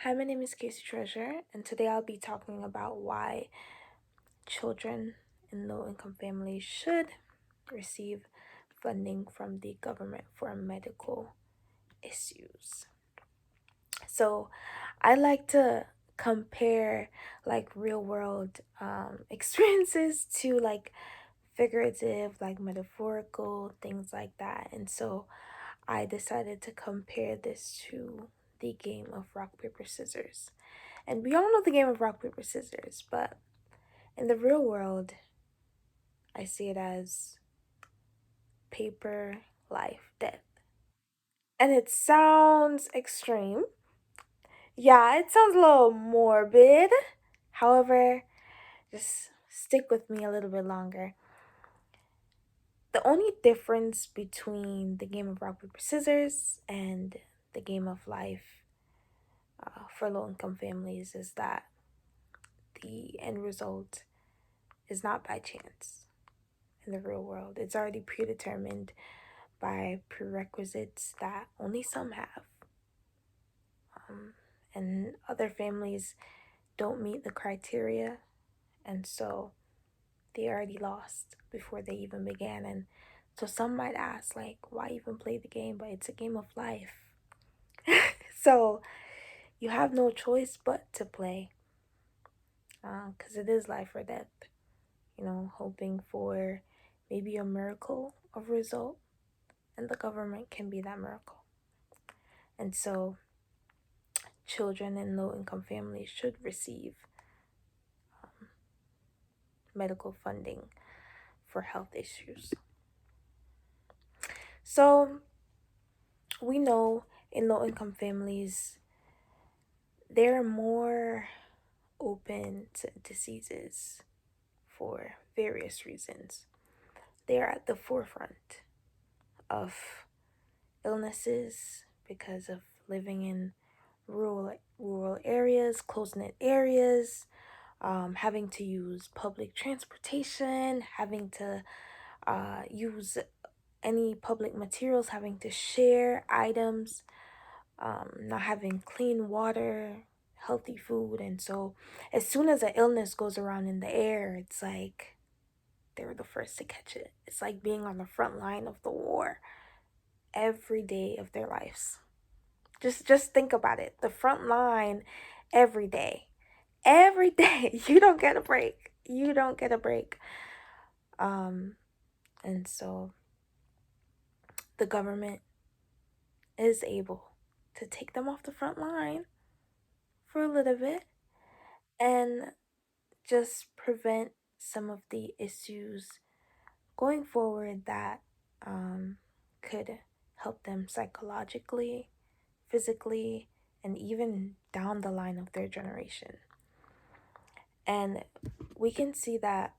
Hi, my name is Casey Treasure, and today I'll be talking about why children in low income families should receive funding from the government for medical issues. So, I like to compare like real world experiences to like figurative, like metaphorical things like that. And so, I decided to compare this to the game of rock, paper, scissors. And we all know the game of rock, paper, scissors, but in the real world, I see it as paper, life, death. And it sounds extreme. Yeah, it sounds a little morbid. However, just stick with me a little bit longer. The only difference between the game of rock, paper, scissors and the game of life for low income families is that the end result is not by chance in the real world. It's already predetermined by prerequisites that only some have. And other families don't meet the criteria, and so they already lost before they even began. And so some might ask, like, why even play the game? But it's a game of life. So you have no choice but to play because it is life or death. Hoping for maybe a miracle of result, and the government can be that miracle. And so children in low income families should receive medical funding for health issues. So we know in low income families, they're more open to diseases for various reasons. They're at the forefront of illnesses because of living in rural areas, close-knit areas, having to use public transportation, having to use any public materials, having to share items, not having clean water, healthy food. And so, as soon as an illness goes around in the air, it's like they're the first to catch it. It's like being on the front line of the war every day of their lives. Just think about it. The front line every day. Every day. You don't get a break. You don't get a break. And so the government is able to take them off the front line for a little bit and just prevent some of the issues going forward that could help them psychologically, physically, and even down the line of their generation. And we can see that,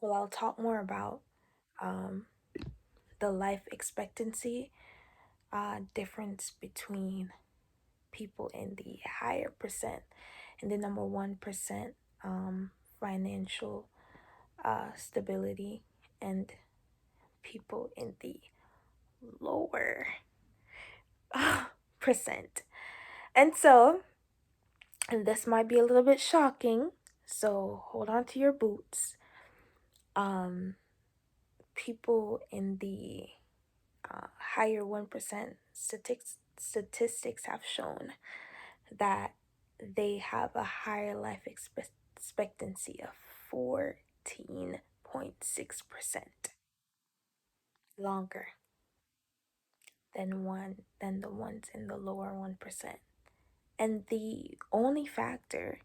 well, I'll talk more about um, the life expectancy difference between people in the higher percent and the number 1% financial stability, and people in the lower percent. And so, and this might be a little bit shocking, so hold on to your boots. People in the higher 1% statistics have shown that they have a higher life expectancy of 14.6% longer than the ones in the lower 1%. And the only factor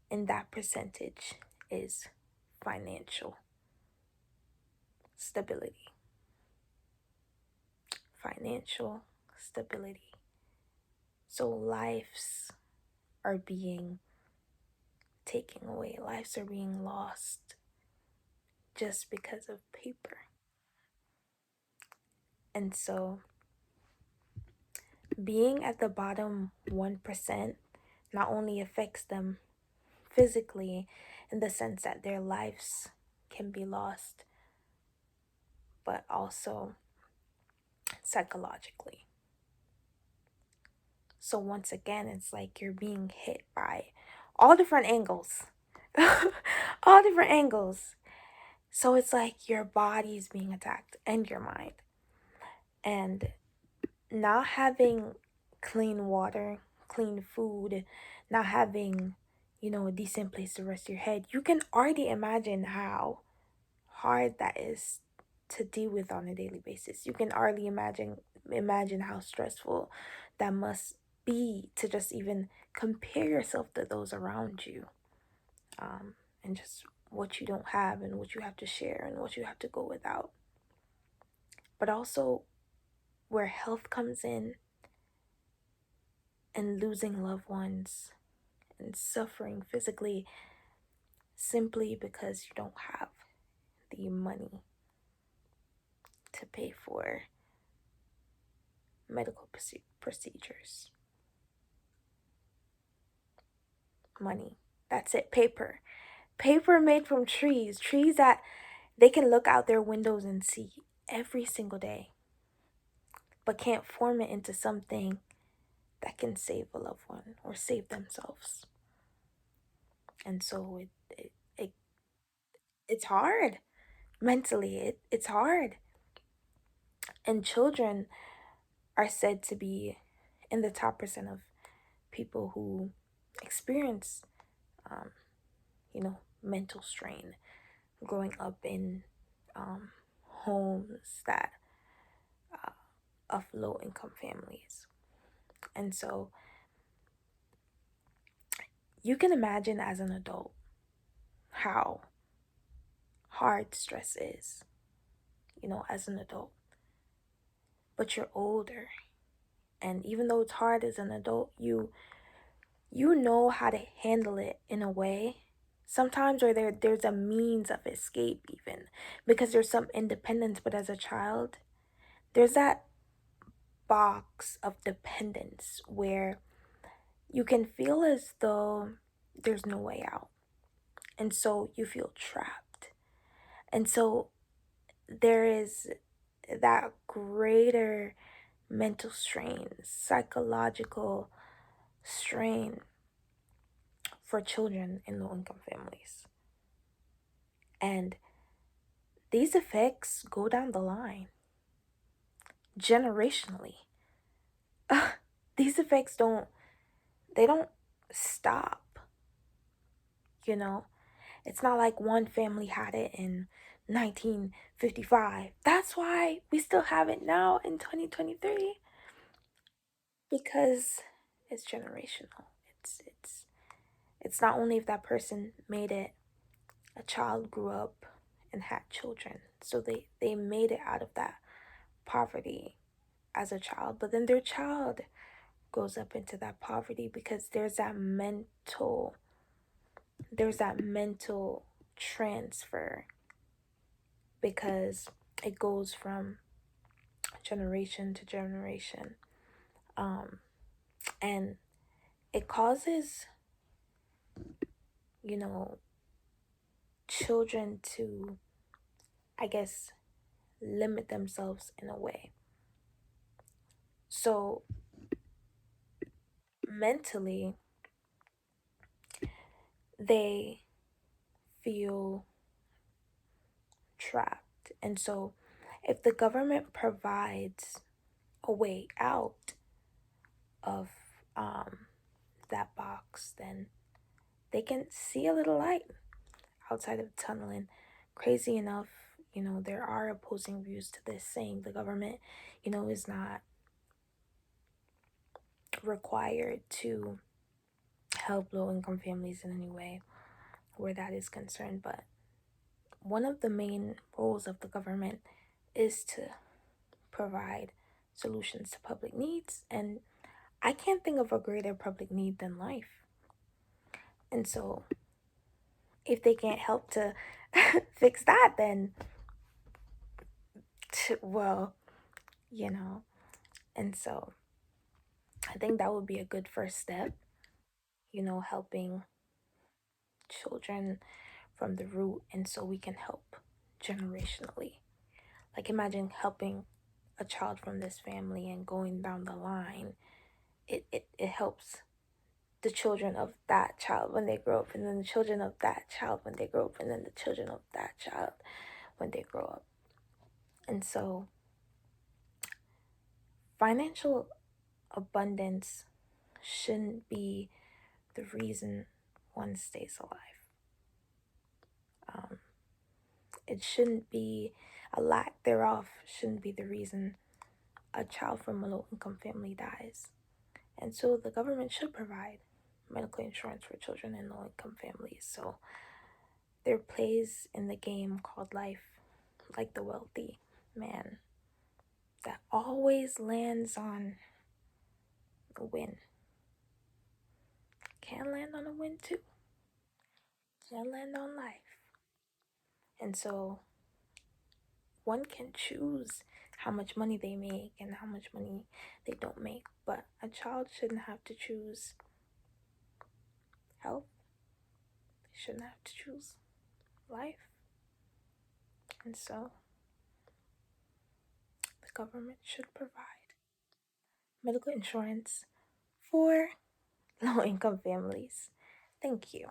in that percentage is financial stability. Financial stability. So lives are being taken away, lives are being lost just because of paper. And so being at the bottom 1% not only affects them physically in the sense that their lives can be lost, but also psychologically. So once again, it's like you're being hit by all different angles. All different angles. So it's like your body's being attacked and your mind. And not having clean water, clean food, not having, a decent place to rest your head, you can already imagine how hard that is to deal with on a daily basis. You can already imagine how stressful that must be to just even compare yourself to those around you, and just what you don't have and what you have to share and what you have to go without. But also where health comes in, and losing loved ones and suffering physically simply because you don't have the money to pay for medical procedures. Money. That's it. Paper. Paper made from trees. Trees that they can look out their windows and see every single day, but can't form it into something that can save a loved one or save themselves. And so it it's hard mentally. It's hard. And children are said to be in the top percent of people who experience, um, mental strain growing up in, um, homes that, uh, of low income families. And so you can imagine as an adult how hard stress is, as an adult. But you're older. And even though it's hard as an adult, you know how to handle it in a way sometimes where there's a means of escape, even because there's some independence. But as a child, there's that box of dependence where you can feel as though there's no way out, and so you feel trapped. And so there is that greater mental strain, psychological strain for children in low income families. And these effects go down the line generationally. These effects don't stop, you know? It's not like one family had it in 1955. That's why we still have it now in 2023, because it's generational. It's not only if that person made it, a child grew up and had children. So they made it out of that poverty as a child, but then their child goes up into that poverty because there's that mental transfer, because it goes from generation to generation, um and it causes, you know children to, I guess, limit themselves in a way. So mentally they feel trapped. And so if the government provides a way out of, um that box, then they can see a little light outside of the tunnel. And crazy enough, there are opposing views to this, saying the government, is not required to help low income families in any way where that is concerned. But one of the main roles of the government is to provide solutions to public needs. And I can't think of a greater public need than life. And so if they can't help to fix that, then, well, you know. And so I think that would be a good first step, helping children from the root. And so we can help generationally. Like, imagine helping a child from this family and going down the line. It it helps the children of that child when they grow up, and then the children of that child when they grow up, and then the children of that child when they grow up. And so, financial abundance shouldn't be the reason one stays alive. It shouldn't be, a lack thereof shouldn't be the reason a child from a low income family dies. And so the government should provide medical insurance for children in low income families. So there are plays in the game called life, like the wealthy man, that always lands on a win. Can land on a win too. Can land on life. And so one can choose how much money they make and how much money they don't make, but a child shouldn't have to choose health. They shouldn't have to choose life. And so the government should provide medical insurance for low income families. Thank you.